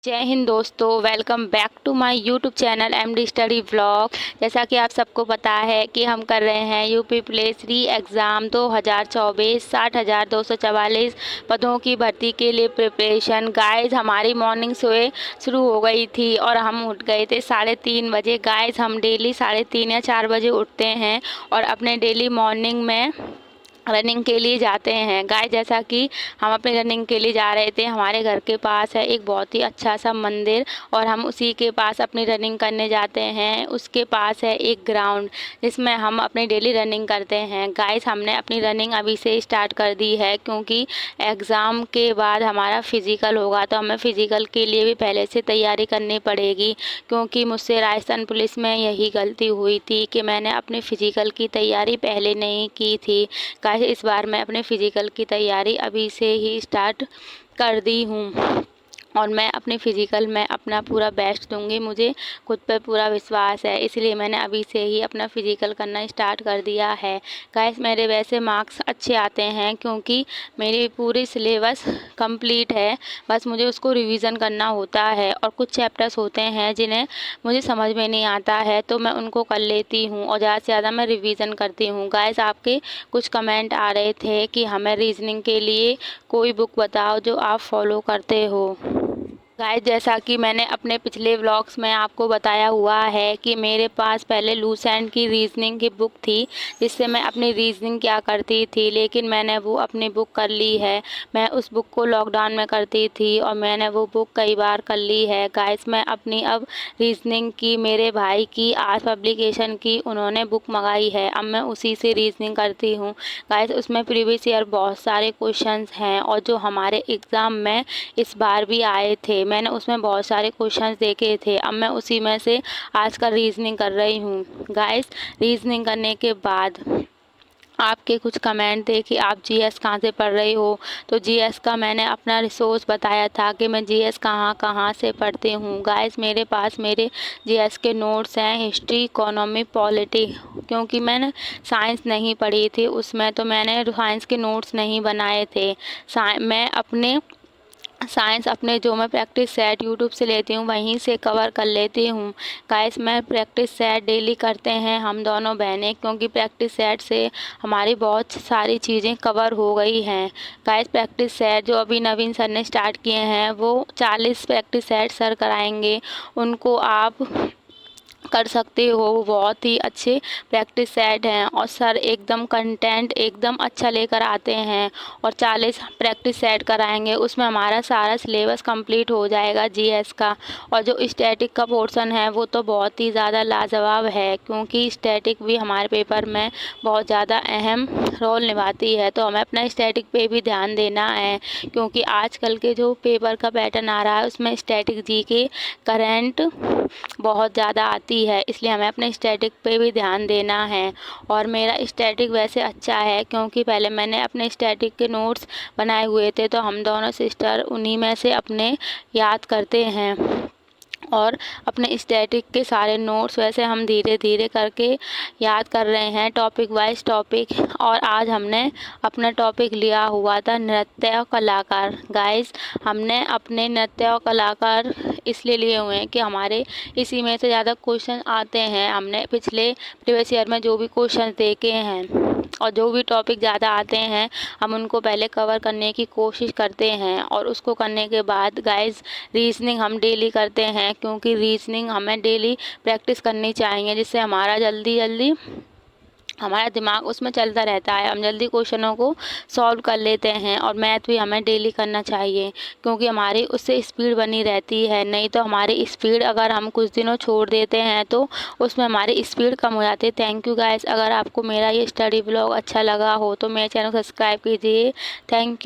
जय हिंद दोस्तों, welcome back to my YouTube channel MD study vlog. जैसा कि आप सबको पता है कि हम कर रहे हैं यूपी पुलिस री एग्ज़ाम 2024 60,244 पदों की भर्ती के लिए प्रिपरेशन। गाइस, हमारी मॉर्निंग सुबह शुरू हो गई थी और हम उठ गए थे 3:30 बजे। गाइस, हम डेली 3:30 या 4 बजे उठते हैं और अपने डेली मॉर्निंग में रनिंग के लिए जाते हैं। गाइस, जैसा कि हम अपनी रनिंग के लिए जा रहे थे, हमारे घर के पास है एक बहुत ही अच्छा सा मंदिर और हम उसी के पास अपनी रनिंग करने जाते हैं। उसके पास है एक ग्राउंड जिसमें हम अपनी डेली रनिंग करते हैं। गाइस, हमने अपनी रनिंग अभी से स्टार्ट कर दी है क्योंकि एग्ज़ाम के बाद हमारा फिज़िकल होगा, तो हमें फ़िज़िकल के लिए भी पहले से तैयारी करनी पड़ेगी। क्योंकि मुझसे राजस्थान पुलिस में यही गलती हुई थी कि मैंने अपने फ़िज़िकल की तैयारी पहले नहीं की थी। इस बार मैं अपने फ़िज़िकल की तैयारी अभी से ही स्टार्ट कर दी हूँ और मैं अपने फ़िज़िकल में अपना पूरा बेस्ट दूंगी। मुझे खुद पे पूरा विश्वास है, इसलिए मैंने अभी से ही अपना फ़िज़िकल करना स्टार्ट कर दिया है। गाइस, मेरे वैसे मार्क्स अच्छे आते हैं क्योंकि मेरी पूरी सिलेबस कंप्लीट है, बस मुझे उसको रिवीज़न करना होता है और कुछ चैप्टर्स होते हैं जिन्हें मुझे समझ में नहीं आता है, तो मैं उनको कर लेती हूँ और ज़्यादा से ज़्यादा मैं रिवीज़न करती हूँ। गाइस, आपके कुछ कमेंट आ रहे थे कि हमें रीजनिंग के लिए कोई बुक बताओ जो आप फॉलो करते हो। गाइस, जैसा कि मैंने अपने पिछले व्लॉग्स में आपको बताया हुआ है कि मेरे पास पहले लूसेंट की रीजनिंग की बुक थी जिससे मैं अपनी रीजनिंग क्या करती थी, लेकिन मैंने वो अपनी बुक कर ली है। मैं उस बुक को लॉकडाउन में करती थी और मैंने वो बुक कई बार कर ली है। गाइस, मैं अपनी अब रीजनिंग की मेरे भाई की आज पब्लिकेशन की उन्होंने बुक मंगाई है, अब मैं उसी से रीजनिंग करती हूँ। गाइस, उसमें प्रीवियस ईयर बहुत सारे क्वेश्चंस हैं और जो हमारे एग्ज़ाम में इस बार भी आए थे, मैंने उसमें बहुत सारे क्वेश्चंस देखे थे। अब मैं उसी में से आज का रीजनिंग कर रही हूँ। गाइस, रीजनिंग करने के बाद आपके कुछ कमेंट थे कि आप जीएस कहाँ से पढ़ रही हो, तो जीएस का मैंने अपना रिसोर्स बताया था कि मैं जीएस कहाँ से पढ़ती हूँ। गाइस, मेरे पास मेरे जीएस के नोट्स हैं, हिस्ट्री, इकोनॉमी, पॉलिटी। क्योंकि मैंने साइंस नहीं पढ़ी थी उसमें, तो मैंने साइंस के नोट्स नहीं बनाए थे। मैं अपने साइंस अपने जो मैं प्रैक्टिस सेट यूट्यूब से लेती हूँ वहीं से कवर कर लेती हूँ। गाइस, मैं प्रैक्टिस सेट डेली करते हैं हम दोनों बहनें, क्योंकि प्रैक्टिस सेट से हमारी बहुत सारी चीज़ें कवर हो गई हैं। गाइस, प्रैक्टिस सेट जो अभी नवीन सर ने स्टार्ट किए हैं वो 40 प्रैक्टिस सेट सर कराएंगे, उनको आप कर सकते हो। वो बहुत ही अच्छे प्रैक्टिस सेट हैं और सर एकदम कंटेंट एकदम अच्छा लेकर आते हैं और 40 प्रैक्टिस सेट कराएंगे। उसमें हमारा सारा सिलेबस कंप्लीट हो जाएगा जीएस का। और जो स्टैटिक का पोर्शन है वो तो बहुत ही ज़्यादा लाजवाब है, क्योंकि स्टैटिक भी हमारे पेपर में बहुत ज़्यादा अहम रोल निभाती है, तो हमें अपना स्टैटिक पे भी ध्यान देना है। क्योंकि आजकल के जो पेपर का पैटर्न आ रहा है उसमें स्टैटिक जी के करंट बहुत ज़्यादा आती है, इसलिए हमें अपने स्टैटिक पे भी ध्यान देना है। और मेरा स्टैटिक वैसे अच्छा है क्योंकि पहले मैंने अपने स्टैटिक के नोट्स बनाए हुए थे, तो हम दोनों सिस्टर उन्हीं में से अपने याद करते हैं और अपने स्टैटिक के सारे नोट्स वैसे हम धीरे धीरे करके याद कर रहे हैं, टॉपिक वाइज टॉपिक। और आज हमने अपना टॉपिक लिया हुआ था नृत्य और कलाकार। गाइस, हमने अपने नृत्य और कलाकार इसलिए लिए हुए हैं कि हमारे इसी में से ज़्यादा क्वेश्चन आते हैं। हमने पिछले प्रीवियस ईयर में जो भी क्वेश्चन देखे हैं और जो भी टॉपिक ज़्यादा आते हैं हम उनको पहले कवर करने की कोशिश करते हैं और उसको करने के बाद गाइस रीजनिंग हम डेली करते हैं, क्योंकि रीजनिंग हमें डेली प्रैक्टिस करनी चाहिए, जिससे हमारा जल्दी जल्दी हमारा दिमाग उसमें चलता रहता है, हम जल्दी क्वेश्चनों को सॉल्व कर लेते हैं। और मैथ भी हमें डेली करना चाहिए क्योंकि हमारी उससे स्पीड बनी रहती है। नहीं तो हमारी स्पीड अगर हम कुछ दिनों छोड़ देते हैं तो उसमें हमारी स्पीड कम हो जाती है। थैंक यू गाइस, अगर आपको मेरा ये स्टडी ब्लॉग अच्छा लगा हो तो मेरे चैनल को सब्सक्राइब कीजिए। Thank you.